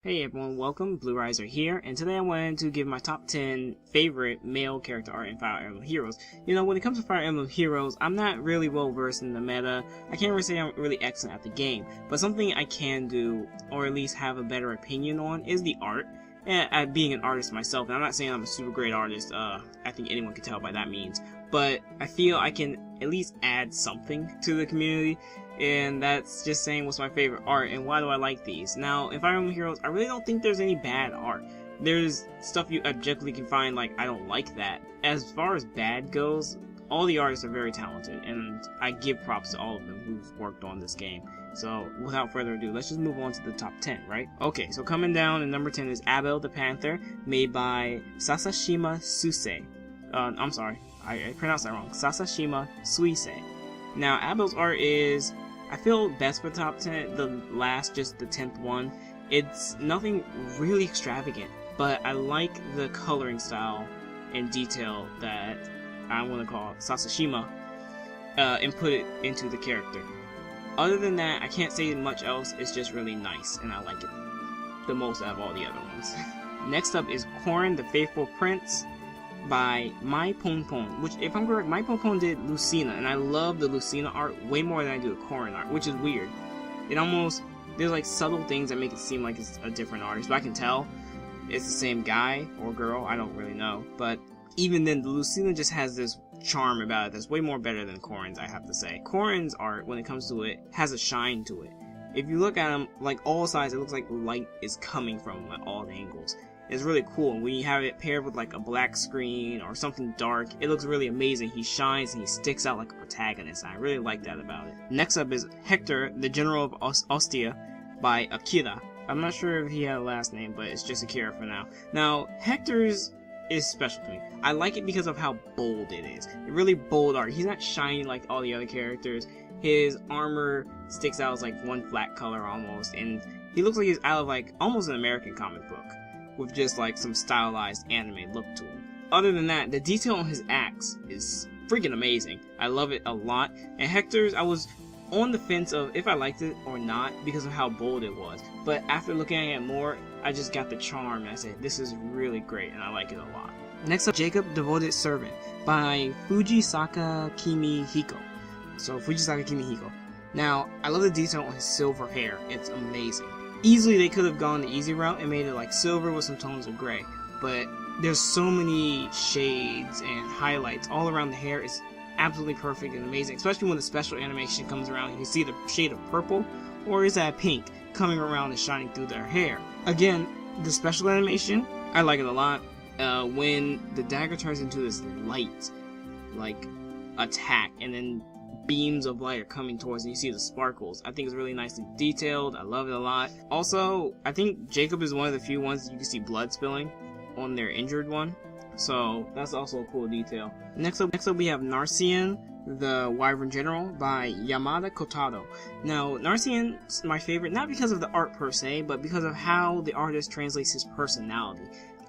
Hey everyone, welcome. Blue Riser here, and today I wanted to give my top 10 favorite male character art in Fire Emblem Heroes. You know, when it comes to Fire Emblem Heroes, I'm not really well versed in the meta. I can't really say I'm really excellent at the game, but something I can do, or at least have a better opinion on, is the art. And being an artist myself, and I'm not saying I'm a super great artist, I think anyone can tell by that means, but I feel I can at least add something to the community. And that's just saying what's my favorite art and why do I like these. Now, in Fire Emblem Heroes, I really don't think there's any bad art. There's stuff you objectively can find like, I don't like that. As far as bad goes, all the artists are very talented, and I give props to all of them who've worked on this game. So, without further ado, let's just move on to the top 10, right? Okay, so coming down in number 10 is Abel the Panther, made by Sasashima Suisei. I'm sorry, I pronounced that wrong. Sasashima Suisei. Now, Abel's art is, I feel, best for top 10, just the 10th one. It's nothing really extravagant, but I like the coloring style and detail that I want to call Sasashima, and put it into the character. Other than that, I can't say much else. It's just really nice, and I like it the most out of all the other ones. Next up is Corrin the Faithful Prince by Mai Pon, which, if I'm correct, Mai Pon did Lucina, and I love the Lucina art way more than I do the Corrin art, which is weird. There's like subtle things that make it seem like it's a different artist, but I can tell it's the same guy or girl, I don't really know. But even then, the Lucina just has this charm about it that's way more better than Corrin's, I have to say. Corrin's art, when it comes to it, has a shine to it. If you look at him, like all sides, it looks like light is coming from him at all the angles. It's really cool, and when you have it paired with like a black screen or something dark, it looks really amazing. He shines and he sticks out like a protagonist. I really like that about it. Next up is Hector, the General of Ostia by Akira. I'm not sure if he had a last name, but it's just Akira for now. Now, Hector's is special to me. I like it because of how bold it is. It really bold art. He's not shiny like all the other characters. His armor sticks out as like one flat color almost, and he looks like he's out of like almost an American comic book, with just like some stylized anime look to him. Other than that, the detail on his axe is freaking amazing. I love it a lot. And Hector's, I was on the fence of if I liked it or not because of how bold it was. But after looking at it more, I just got the charm and I said, this is really great and I like it a lot. Next up, Jacob, Devoted Servant by Fujisaka Kimihiko. So, Fujisaka Kimihiko. Now, I love the detail on his silver hair. It's amazing. Easily they could have gone the easy route and made it like silver with some tones of gray, but there's so many shades and highlights all around the hair. It's absolutely perfect and amazing, especially when the special animation comes around. You can see the shade of purple, or is that pink, coming around and shining through their hair. Again, the special animation, I like it a lot. When the dagger turns into this light, like, attack, and then beams of light are coming towards and you see the sparkles. I think it's really nicely detailed. I love it a lot. Also, I think Jacob is one of the few ones that you can see blood spilling on their injured one. So that's also a cool detail. Next up we have Narcian, the Wyvern General by Yamada Kotaro. Now, Narcian's my favorite, not because of the art per se, but because of how the artist translates his personality.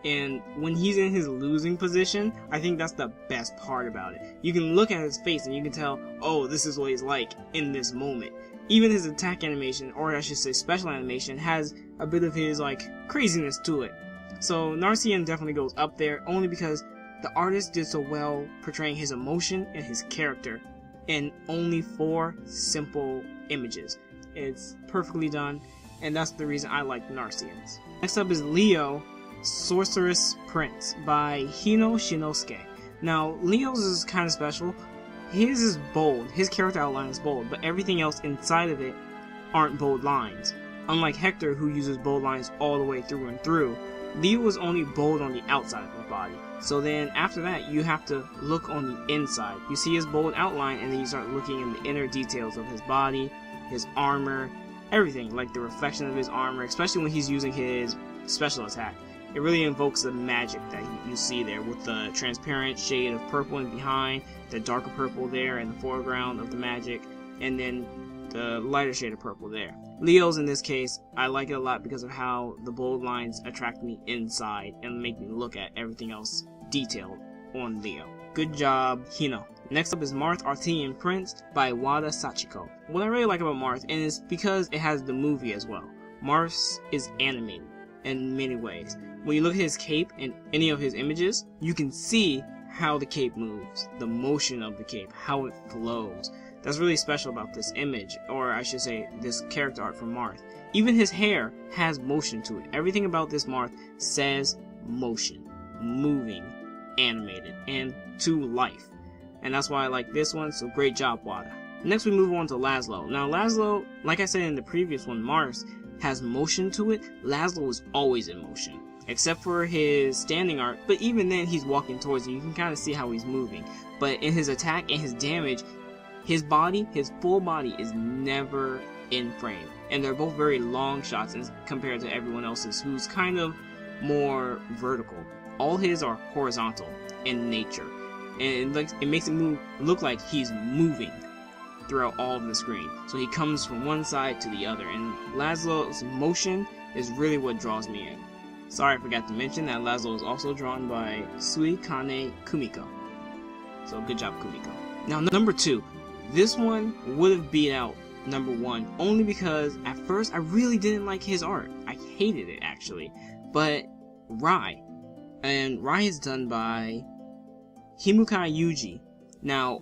And when he's in his losing position, I think that's the best part about it. You can look at his face and you can tell, oh, this is what he's like in this moment. Even his attack animation, or I should say special animation, has a bit of his, like, craziness to it. So Narcian definitely goes up there, only because the artist did so well portraying his emotion and his character in only 4 simple images. It's perfectly done, and that's the reason I like Narcian's. Next up is Leo, Sorceress Prince by Hino Shinosuke. Now, Leo's is kind of special. His is bold. His character outline is bold, but everything else inside of it aren't bold lines. Unlike Hector, who uses bold lines all the way through and through, Leo is only bold on the outside of his body. So then, after that, you have to look on the inside. You see his bold outline, and then you start looking in the inner details of his body, his armor, everything, like the reflection of his armor, especially when he's using his special attack. It really invokes the magic that you see there with the transparent shade of purple in behind, the darker purple there in the foreground of the magic, and then the lighter shade of purple there. Leo's in this case, I like it a lot because of how the bold lines attract me inside and make me look at everything else detailed on Leo. Good job, Hino. Next up is Marth Arthenian Prince by Wada Sachiko. What I really like about Marth, and it's because it has the movie as well. Marth's is animated. in many ways. When you look at his cape in any of his images, you can see how the cape moves, the motion of the cape, how it flows. That's really special about this image, or I should say this character art from Marth. Even his hair has motion to it. Everything about this Marth says motion, moving, animated, and to life. And that's why I like this one, so great job, Wada. Next we move on to Laszlo. Now Laszlo, like I said in the previous one, Marth has motion to it. Laszlo is always in motion, except for his standing art, but even then he's walking towards you. You can kind of see how he's moving. But in his attack and his damage, his body, his full body is never in frame. And they're both very long shots as compared to everyone else's, who's kind of more vertical. All his are horizontal in nature. And it makes it look like he's moving throughout all of the screen. So he comes from one side to the other. And Laszlo's motion is really what draws me in. Sorry, I forgot to mention that Laszlo is also drawn by Suikane Kumiko. So good job, Kumiko. Now, number 2. This one would have beat out number 1 only because at first I really didn't like his art. I hated it, actually. But Rai. And Rai is done by Himukai Yuji. Now,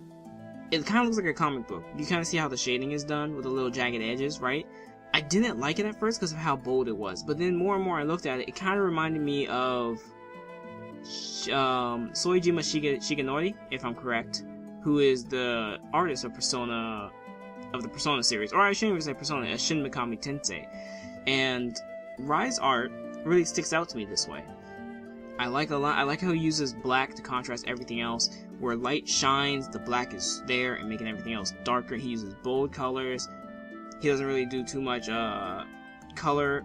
it kind of looks like a comic book. You kind of see how the shading is done with the little jagged edges, right? I didn't like it at first because of how bold it was, but then more and more I looked at it, it kind of reminded me of Soejima Shigenori, if I'm correct, who is the artist of the Persona series, or I shouldn't even say Persona, Shin Megami Tensei. And Rai's art really sticks out to me this way. I like how he uses black to contrast everything else. Where light shines, the black is there and making everything else darker. He uses bold colors. He doesn't really do too much color.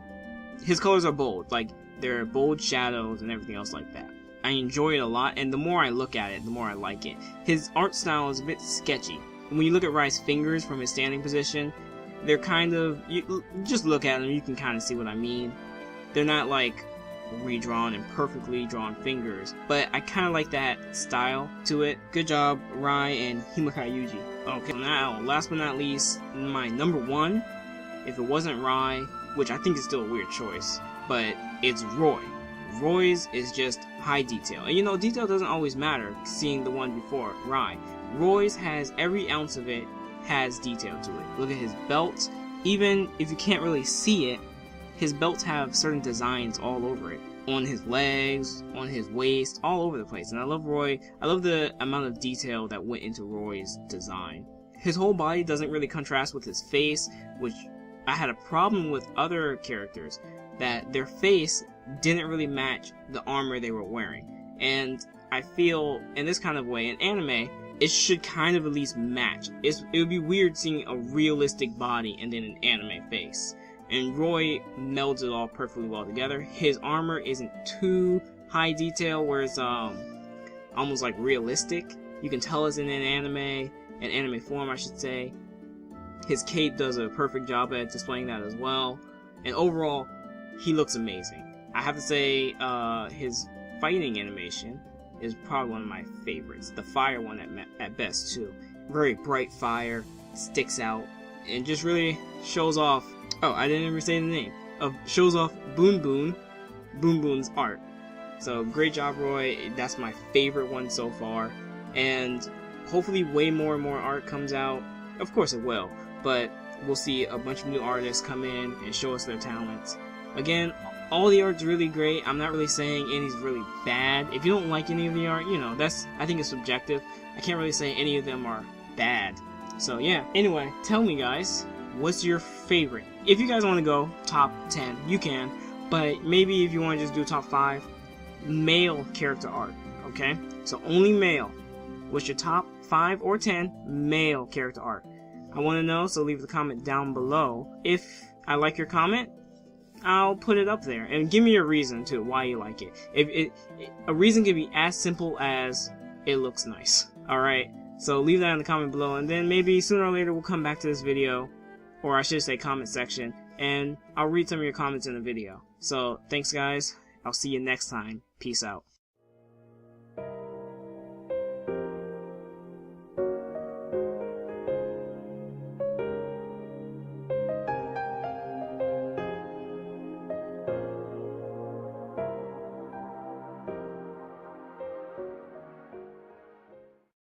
His colors are bold, like they're bold shadows and everything else like that. I enjoy it a lot, and the more I look at it, the more I like it. His art style is a bit sketchy. When you look at Rai's fingers from his standing position, they're kind of, you just look at them, you can kind of see what I mean. They're not like redrawn and perfectly drawn fingers, but I kind of like that style to it. Good job, Rai and Himukai Yuji. Okay, now, last but not least, my number 1, if it wasn't Rai, which I think is still a weird choice, but it's Roy. Roy's is just high detail. And you know, detail doesn't always matter, seeing the one before, Rai. Roy's has, every ounce of it has detail to it. Look at his belt. Even if you can't really see it, his belts have certain designs all over it. On his legs, on his waist, all over the place. And I love Roy. I love the amount of detail that went into Roy's design. His whole body doesn't really contrast with his face, which I had a problem with other characters, that their face didn't really match the armor they were wearing. And I feel, in this kind of way, in anime, it should kind of at least match. It would be weird seeing a realistic body and then an anime face. And Roy melds it all perfectly well together. His armor isn't too high detail, where it's almost like realistic. You can tell it's in an anime form, I should say. His cape does a perfect job at displaying that as well. And overall, he looks amazing. I have to say, his fighting animation is probably one of my favorites. The fire one at best too. Very bright fire, sticks out, and just really shows off. Oh, I didn't even say the name. Shows off Boon's art. So great job, Roy. That's my favorite one so far. And hopefully way more and more art comes out. Of course it will. But we'll see a bunch of new artists come in and show us their talents. Again, all the art's really great. I'm not really saying any's really bad. If you don't like any of the art, you know, I think it's subjective. I can't really say any of them are bad. So yeah. Anyway, tell me guys, what's your favorite? If you guys want to go top 10, you can. But maybe if you want to just do top 5, male character art, okay? So only male. What's your top 5 or 10 male character art? I want to know, so leave the comment down below. If I like your comment, I'll put it up there. And give me a reason, too, why you like it. A reason can be as simple as it looks nice. Alright? So leave that in the comment below, and then maybe sooner or later we'll come back to this video, or I should say comment section, and I'll read some of your comments in the video. So, thanks guys. I'll see you next time. Peace out.